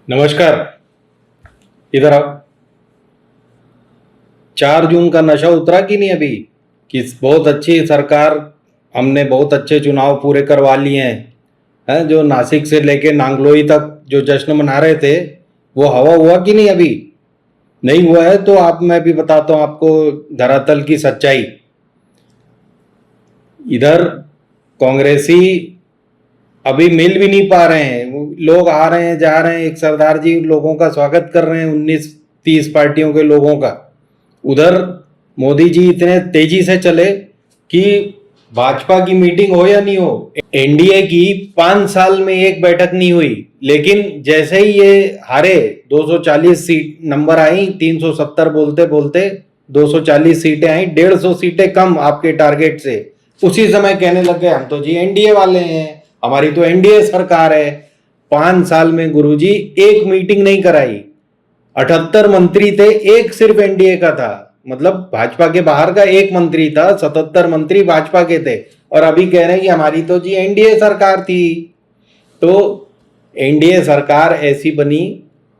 नमस्कार। इधर आओ। 4 जून का नशा उतरा कि नहीं अभी? कि बहुत अच्छी सरकार, हमने बहुत अच्छे चुनाव पूरे करवा लिए हैं। जो नासिक से लेके नांगलोई तक जो जश्न मना रहे थे, वो हवा हुआ कि नहीं अभी? नहीं हुआ है तो मैं भी बताता हूँ आपको धरातल की सच्चाई। इधर कांग्रेसी अभी मिल भी नहीं पा रहे हैं। लोग आ रहे हैं, जा रहे हैं, एक सरदार जी लोगों का स्वागत कर रहे हैं 19-30 पार्टियों के लोगों का। उधर मोदी जी इतने तेजी से चले कि भाजपा की मीटिंग हो या नहीं हो, एनडीए की 5 साल में एक बैठक नहीं हुई। लेकिन जैसे ही ये हारे, 240 सीट नंबर आई, 370 बोलते बोलते 240 सीटें आई, 150 सीटें कम आपके टारगेट से। उसी समय कहने लग गए हम तो जी एनडीए वाले हैं, हमारी तो एनडीए सरकार है। 5 साल में गुरुजी एक मीटिंग नहीं कराई। 78 मंत्री थे, एक सिर्फ एनडीए का था, मतलब भाजपा के बाहर का एक मंत्री था, 77 मंत्री भाजपा के थे। और अभी कह रहे हैं कि हमारी तो जी एनडीए सरकार थी। तो एनडीए सरकार ऐसी बनी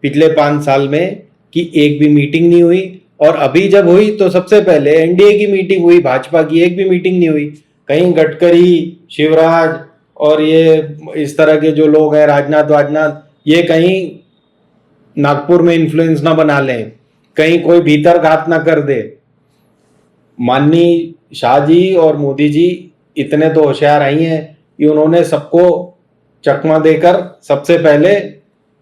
पिछले 5 साल में कि एक भी मीटिंग नहीं हुई। और अभी जब हुई तो सबसे पहले एनडीए की मीटिंग हुई, भाजपा की एक भी मीटिंग नहीं हुई। कहीं गडकरी, शिवराज और ये इस तरह के जो लोग हैं, राजनाथ वाजनाथ, ये कहीं नागपुर में इन्फ्लुएंस ना बना लें, कहीं कोई भीतर घात ना कर दे। माननीय शाह जी और मोदी जी इतने तो होशियार आई हैं कि उन्होंने सबको चकमा देकर सबसे पहले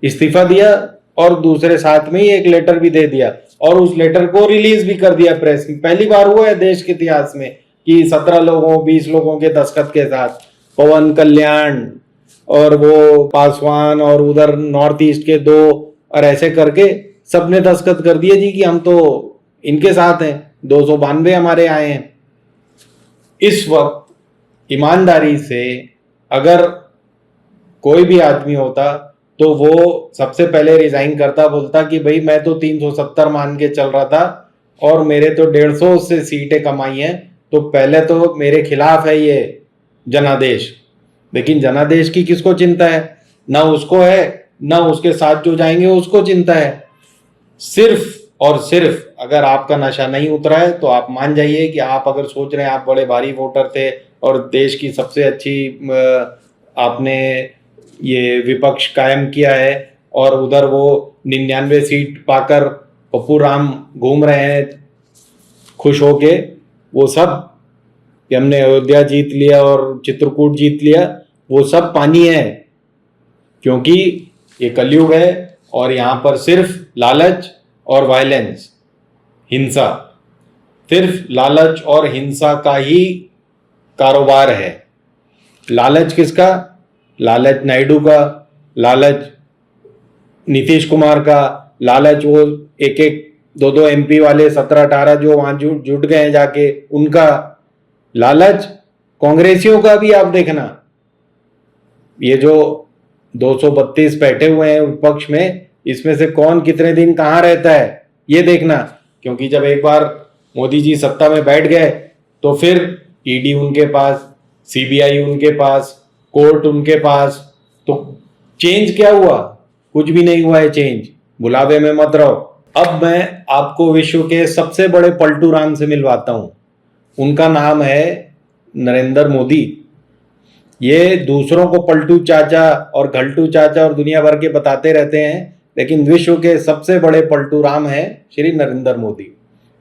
इस्तीफा दिया और दूसरे साथ में ही एक लेटर भी दे दिया और उस लेटर को रिलीज भी कर दिया प्रेस में। पहली बार हुआ है देश के इतिहास में कि 17 लोगों 20 लोगों के दस्तखत के साथ, पवन कल्याण और वो पासवान और उधर नॉर्थ ईस्ट के 2 और ऐसे करके सबने दस्तखत कर दिए जी कि हम तो इनके साथ हैं। 292 हमारे आए हैं। इस वक्त ईमानदारी से अगर कोई भी आदमी होता तो वो सबसे पहले रिजाइन करता, बोलता कि भाई मैं तो 370 मान के चल रहा था और मेरे तो 150 से सीटें कमाई हैं, तो पहले तो मेरे खिलाफ है ये जनादेश। लेकिन जनादेश की किसको चिंता है? ना उसको है, ना उसके साथ जो जाएंगे उसको चिंता है। सिर्फ और सिर्फ अगर आपका नशा नहीं उतरा है तो आप मान जाइए कि आप अगर सोच रहे हैं आप बड़े भारी वोटर थे और देश की सबसे अच्छी आपने ये विपक्ष कायम किया है और उधर वो 99 सीट पाकर पप्पू राम घूम रहे हैं खुश होके, वो सब कि हमने अयोध्या जीत लिया और चित्रकूट जीत लिया, वो सब पानी है। क्योंकि ये कलयुग है और यहाँ पर सिर्फ लालच और वायलेंस, हिंसा, सिर्फ लालच और हिंसा का ही कारोबार है। लालच किसका? लालच नायडू का, लालच नीतीश कुमार का, लालच वो एक एक 2-2 एमपी वाले 17-18 जो वहां जुट गए जाके उनका, लालच कांग्रेसियों का भी आप देखना। ये जो 232 बैठे हुए हैं विपक्ष में, इसमें से कौन कितने दिन कहाँ रहता है ये देखना। क्योंकि जब एक बार मोदी जी सत्ता में बैठ गए तो फिर ईडी उनके पास, सीबीआई उनके पास, कोर्ट उनके पास। तो चेंज क्या हुआ? कुछ भी नहीं हुआ है चेंज। बुलावे में मत रहो। अब मैं आपको विश्व के सबसे बड़े पलटू राम से मिलवाता हूं। उनका नाम है नरेंद्र मोदी। ये दूसरों को पलटू चाचा और घलटू चाचा और दुनिया भर के बताते रहते हैं, लेकिन विश्व के सबसे बड़े पलटू राम है श्री नरेंद्र मोदी।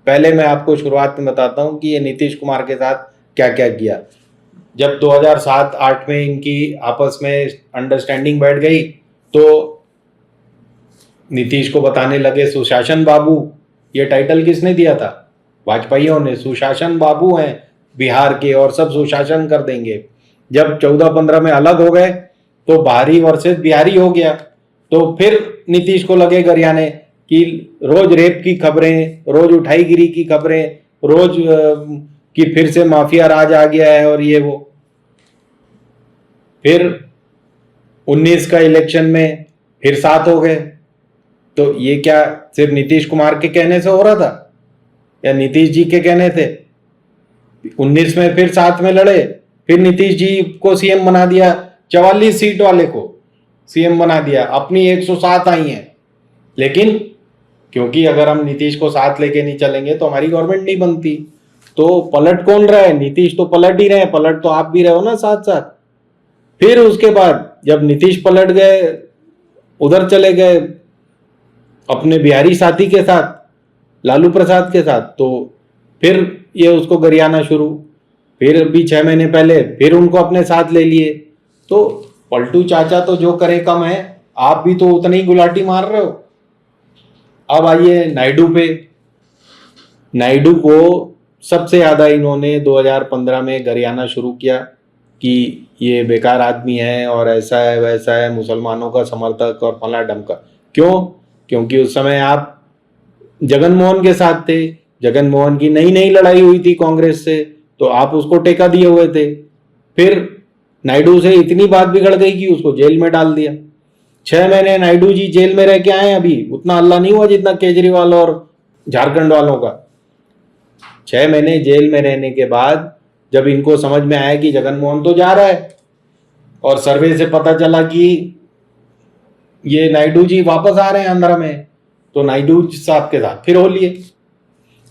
पहले मैं आपको शुरुआत में बताता हूं कि ये नीतीश कुमार के साथ क्या क्या किया। जब 2007-8 में इनकी आपस में अंडरस्टैंडिंग बैठ गई तो नीतीश को बताने लगे सुशासन बाबू। ये टाइटल किसने दिया था? वाजपेयियों ने। सुशासन बाबू हैं बिहार के और सब सुशासन कर देंगे। जब 14-15 में अलग हो गए तो बाहरी वर्सेस बिहारी हो गया। तो फिर नीतीश को लगे गरियाने कि रोज रेप की खबरें, रोज उठाईगिरी की खबरें, रोज कि फिर से माफिया राज आ गया है और ये वो। फिर 19 का इलेक्शन में फिर 7 हो गए। तो ये क्या सिर्फ नीतीश कुमार के कहने से हो रहा था या नीतीश जी के कहने थे? 19 में फिर 7 में लड़े, फिर नीतीश जी को सीएम बना दिया 44 सीट वाले को। सीएम बना दिया, अपनी 107 आई हैं। लेकिन क्योंकि अगर हम नीतीश को साथ लेके नहीं चलेंगे तो हमारी गवर्नमेंट नहीं बनती। तो पलट कौन रहा है? नीतीश तो पलट ही रहे हैं, पलट तो आप भी रहे हो ना साथ साथ। फिर उसके बाद जब नीतीश पलट गए, उधर चले गए अपने बिहारी साथी के साथ, लालू प्रसाद के साथ, तो फिर ये उसको गरियाना शुरू। फिर अभी 6 महीने पहले फिर उनको अपने साथ ले लिए। तो पलटू चाचा तो जो करे कम है, आप भी तो उतनी ही गुलाटी मार रहे हो। अब आइए नायडू पे। नायडू को सबसे ज्यादा इन्होंने 2015 में गरियाना शुरू किया कि ये बेकार आदमी है और ऐसा है वैसा है, मुसलमानों का समर्थक और फला ढमका। क्यों? क्योंकि उस समय आप जगन मोहन के साथ थे, जगन मोहन की नई नई लड़ाई हुई थी कांग्रेस से, तो आप उसको टेका दिए हुए थे। फिर नायडू से इतनी बात बिगड़ गई कि उसको जेल में डाल दिया। 6 महीने नायडू जी जेल में रह के आए, अभी उतना हल्ला नहीं हुआ जितना केजरीवाल और झारखंड वालों का। 6 महीने जेल में रहने के बाद जब इनको समझ में आया कि जगन मोहन तो जा रहा है, और सर्वे से पता चला कि ये नायडू जी वापस आ रहे हैं आंध्र में, तो नायडू साहब के साथ फिर हो लिए।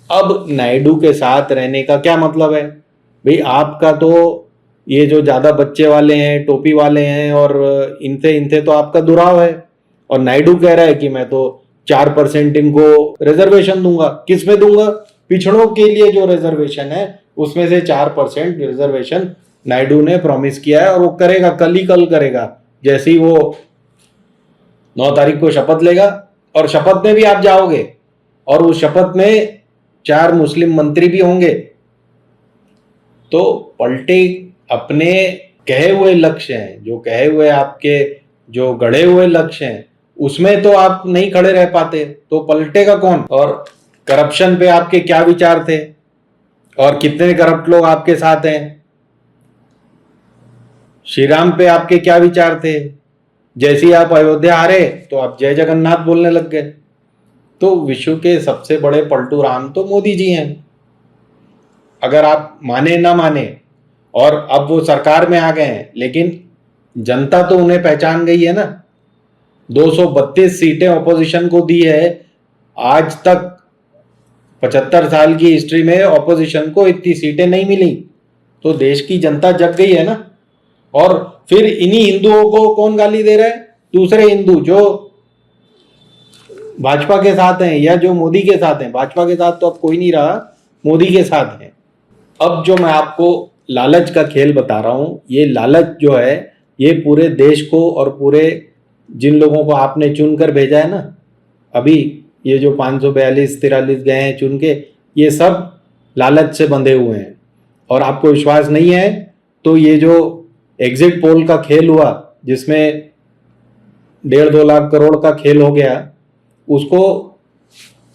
अब नायडू के साथ रहने का क्या मतलब है भाई? आपका तो ये जो ज्यादा बच्चे वाले हैं, टोपी वाले हैं, और इनसे इनसे तो आपका दुराव है। और नायडू कह रहा है कि मैं तो 4% इनको रिजर्वेशन दूंगा। किस में दूंगा? पिछड़ों के लिए जो रिजर्वेशन है उसमें से 4% रिजर्वेशन नायडू ने प्रॉमिस किया है, और वो करेगा, कल ही कल करेगा। जैसे ही वो 9 तारीख को शपथ लेगा, और शपथ में भी आप जाओगे, और उस शपथ में 4 मुस्लिम मंत्री भी होंगे। तो पलटे अपने कहे हुए लक्ष्य हैं, जो कहे हुए आपके जो गढ़े हुए लक्ष्य हैं, उसमें तो आप नहीं खड़े रह पाते, तो पलटेगा कौन? और करप्शन पे आपके क्या विचार थे, और कितने करप्ट लोग आपके साथ हैं? श्री राम पे आपके क्या विचार थे? जैसे ही आप अयोध्या आ रहे तो आप जय जगन्नाथ बोलने लग गए। तो विश्व के सबसे बड़े पलटू राम तो मोदी जी हैं, अगर आप माने ना माने। और अब वो सरकार में आ गए हैं, लेकिन जनता तो उन्हें पहचान गई है ना। 232 सीटें ऑपोजिशन को दी है। आज तक 75 साल की हिस्ट्री में ऑपोजिशन को इतनी सीटें नहीं मिली। तो देश की जनता जग गई है ना। और फिर इन्हीं हिंदुओं को कौन गाली दे रहा है? दूसरे हिंदू जो भाजपा के साथ हैं या जो मोदी के साथ हैं। भाजपा के साथ तो अब कोई नहीं रहा, मोदी के साथ हैं। अब जो मैं आपको लालच का खेल बता रहा हूं, ये लालच जो है, ये पूरे देश को और पूरे जिन लोगों को आपने चुनकर भेजा है ना, अभी ये जो 542-43 गए हैं चुन के, ये सब लालच से बंधे हुए हैं। और आपको विश्वास नहीं है तो ये जो एग्जिट पोल का खेल हुआ, जिसमें 1.5-2 लाख करोड़ का खेल हो गया, उसको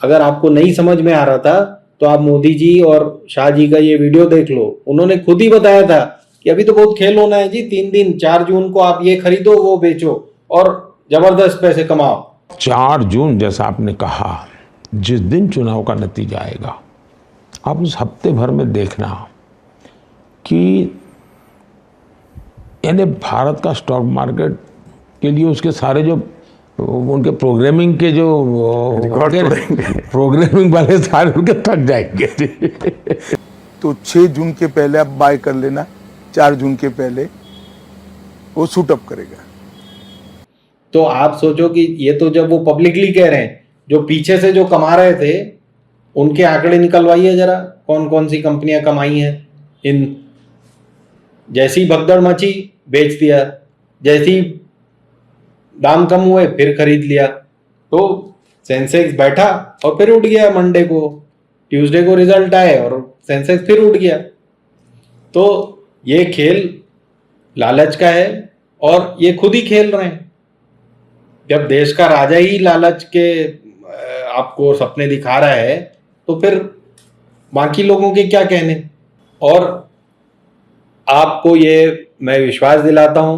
अगर आपको नहीं समझ में आ रहा था तो आप मोदी जी और शाह जी का ये वीडियो देख लो। उन्होंने खुद ही बताया था कि अभी तो बहुत खेल होना है जी, 3 दिन 4 जून को आप ये खरीदो वो बेचो और जबरदस्त पैसे कमाओ। 4 जून जैसा आपने कहा, जिस दिन चुनाव का नतीजा आएगा, आप उस हफ्ते भर में देखना कि यानी भारत का स्टॉक मार्केट के लिए उसके सारे जो उनके प्रोग्रामिंग के जो प्रोग्रामिंग वाले सारे उनके थक जाएंगे। तो 6 जून के पहले आप बाय कर लेना, 4 जून के पहले वो शूट अप करेगा। तो आप सोचो कि ये तो जब वो पब्लिकली कह रहे हैं, जो पीछे से जो कमा रहे थे उनके आंकड़े निकलवाइए जरा, कौन कौन सी कंपनियां कमाई हैं। इन जैसी भगदड़ मची बेच दिया, जैसी दाम कम हुए फिर खरीद लिया। तो सेंसेक्स बैठा और फिर उठ गया। मंडे को, ट्यूसडे को रिजल्ट आए और सेंसेक्स फिर उठ गया। तो ये खेल लालच का है और ये खुद ही खेल रहे हैं। जब देश का राजा ही लालच के आपको सपने दिखा रहा है तो फिर बाकी लोगों के क्या कहने। और आपको ये मैं विश्वास दिलाता हूं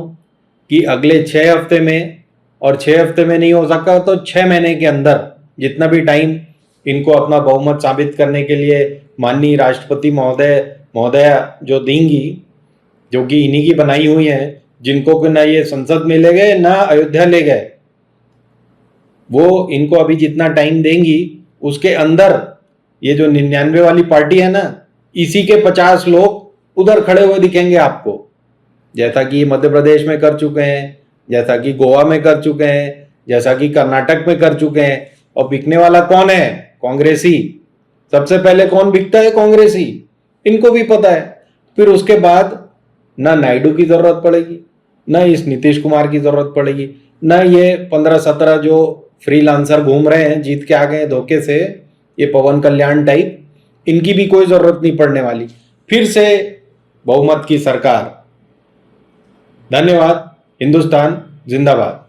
कि अगले 6 हफ्ते में, और 6 हफ्ते में नहीं हो सकता तो 6 महीने के अंदर, जितना भी टाइम इनको अपना बहुमत साबित करने के लिए माननीय राष्ट्रपति महोदया जो देंगी, जो कि इन्हीं की बनाई हुई है, जिनको कि ना ये संसद में ले गए ना अयोध्या ले गए, वो इनको अभी जितना टाइम देंगी उसके अंदर ये जो 99 वाली पार्टी है ना, इसी के 50 लोग उधर खड़े हुए दिखेंगे आपको, जैसा कि मध्य प्रदेश में कर चुके हैं, जैसा कि गोवा में कर चुके हैं, जैसा कि कर्नाटक में कर चुके हैं। और बिकने वाला कौन है? कांग्रेसी। सबसे पहले कौन बिकता है? कांग्रेसी। इनको भी पता है। फिर उसके बाद ना नायडू की जरूरत पड़ेगी, ना इस नीतीश कुमार की जरूरत पड़ेगी, ना ये 15-17 जो फ्रीलांसर घूम रहे हैं जीत के आ गए धोखे से, ये पवन कल्याण टाइप, इनकी भी कोई जरूरत नहीं पड़ने वाली। फिर से बहुमत की सरकार। धन्यवाद। हिंदुस्तान जिंदाबाद।